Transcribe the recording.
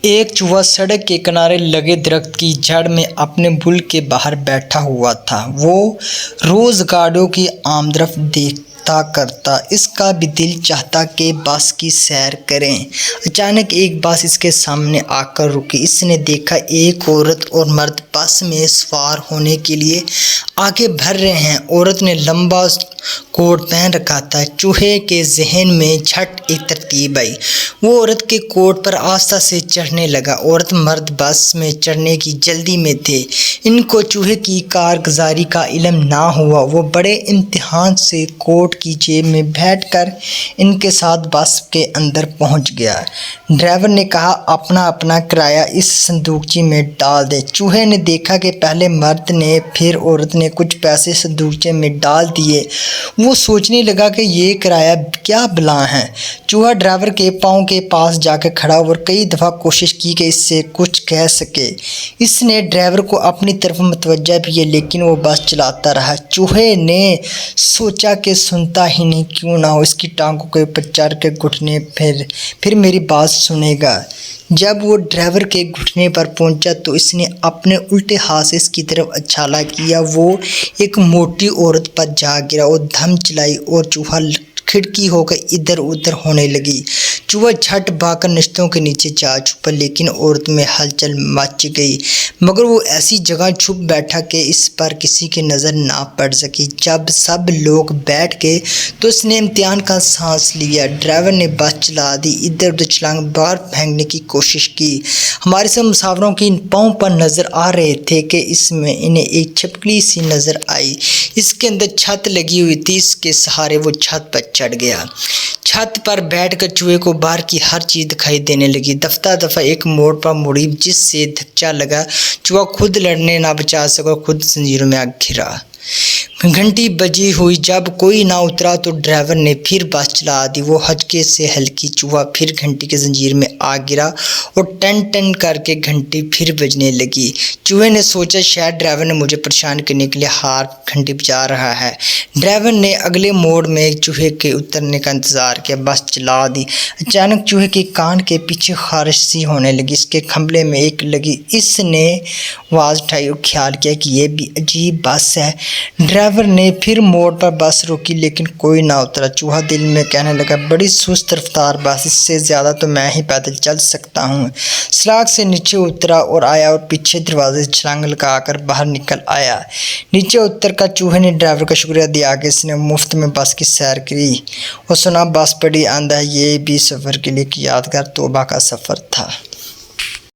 ایک چوہا سڑک کے کنارے لگے درخت کی جڑ میں اپنے بل کے باہر بیٹھا ہوا تھا۔ وہ روز گاڑیوں کی آمدرفت دیکھتا کرتا، اس کا بھی دل چاہتا کہ بس کی سیر کرے۔ اچانک ایک بس اس کے سامنے آ کر رکی۔ اس نے دیکھا ایک عورت اور مرد بس میں سوار ہونے کے لیے آگے بڑھ رہے ہیں۔ عورت نے لمبا کوٹ پہن رکھا تھا۔ چوہے کے ذہن میں جھٹ ایک ترتیب آئی۔ وہ عورت کے کوٹ پر آہستہ سے چڑھنے لگا۔ عورت مرد بس میں چڑھنے کی جلدی میں تھے۔ ان کو چوہے کی کارگزاری کا علم نہ ہوا۔ وہ بڑے امتحان سے کوٹ کی جیب میں بیٹھ کر ان کے ساتھ بس کے اندر پہنچ گیا۔ ڈرائیور نے کہا، اپنا کرایہ اس صندوقچے میں ڈال دیں۔ چوہے نے دیکھا کہ پہلے مرد نے پھر عورت نے کچھ پیسے صندوقچے میں ڈال دیے۔ وہ سوچنے لگا کہ یہ کرایہ کیا بلا ہے۔ چوہا ڈرائیور کے پاؤں کے پاس جا کے کھڑا اور کئی دفعہ کوشش کی کہ اس سے کچھ کہہ سکے۔ اس نے ڈرائیور کو اپنی طرف متوجہ بھی کیا، لیکن وہ بس چلاتا رہا۔ چوہے نے سوچا کہ سنتا ہی نہیں کیوں نہ ہو، اس کی ٹانگوں کے اوپر چڑھ کے گھٹنے پھر میری بات سنے گا۔ جب وہ ڈرائیور کے گھٹنے پر پہنچا تو اس نے اپنے الٹے ہاتھ سے اس کی طرف اچھالا کیا۔ وہ ایک موٹی عورت پر جا گرا اور دھم چلائی اور چوہا کھڑکی ہو کر ادھر ادھر ہونے لگی۔ چوہا جھٹ بھاگ کر نشتوں کے نیچے جا چھپا، لیکن عورت میں ہلچل مچ گئی، مگر وہ ایسی جگہ چھپ بیٹھا کہ اس پر کسی کی نظر نہ پڑ سکی۔ جب سب لوگ بیٹھ گئے تو اس نے اطمینان کا سانس لیا۔ ڈرائیور نے بس چلا دی، ادھر ادھر چھلانگ باہر پھینکنے کی کوشش کی۔ ہمارے سب مسافروں کے پاؤں پر نظر آ رہے تھے کہ اس میں انہیں ایک چھپکلی سی نظر آئی۔ اس کے اندر چھت لگی ہوئی تھی، اس کے سہارے وہ چھت پر چڑھ گیا۔ چھت پر بیٹھ کر چوہے کو باہر کی ہر چیز دکھائی دینے لگی۔ دفعہ ایک موڑ پر مڑی جس سے دھچکا لگا۔ چوہا خود لڑنے نہ بچا سکا اور خود زنجیروں میں آ گھرا۔ گھنٹی بجی ہوئی۔ جب کوئی نہ اترا تو ڈرائیور نے پھر بس چلا دی۔ وہ ہچکے سے ہلکی۔ چوہا پھر گھنٹی کی زنجیر میں آ گرا اور ٹن ٹن کر کے گھنٹی پھر بجنے لگی۔ چوہے نے سوچا شاید ڈرائیور نے مجھے پریشان کرنے کے لیے گھنٹی بجا رہا ہے۔ ڈرائیور نے اگلے موڑ میں چوہے کے اترنے کا انتظار کیا، بس چلا دی۔ اچانک چوہے کے کان کے پیچھے خارش سی ہونے لگی، اس کے کھمبے میں ایک لگی۔ اس نے آواز اٹھائی اور خیال کیا کہ یہ بھی عجیب بس ہے۔ ڈرائیور نے پھر موڑ پر بس روکی، لیکن کوئی نہ اترا۔ چوہا دل میں کہنے لگا، بڑی سست رفتار بس، اس سے زیادہ تو میں ہی پیدل چل سکتا ہوں۔ سڑک سے نیچے اترا اور آیا اور پیچھے دروازے سے چھلانگ لگا کر باہر نکل آیا۔ نیچے اتر کر چوہے نے ڈرائیور کا شکریہ ادا کیا، اس نے مفت میں بس کی سیر کی اور سنا بس بڑی اندھا ہے۔ یہ بھی سفر کے لیے ایک یادگار توبہ کا سفر تھا۔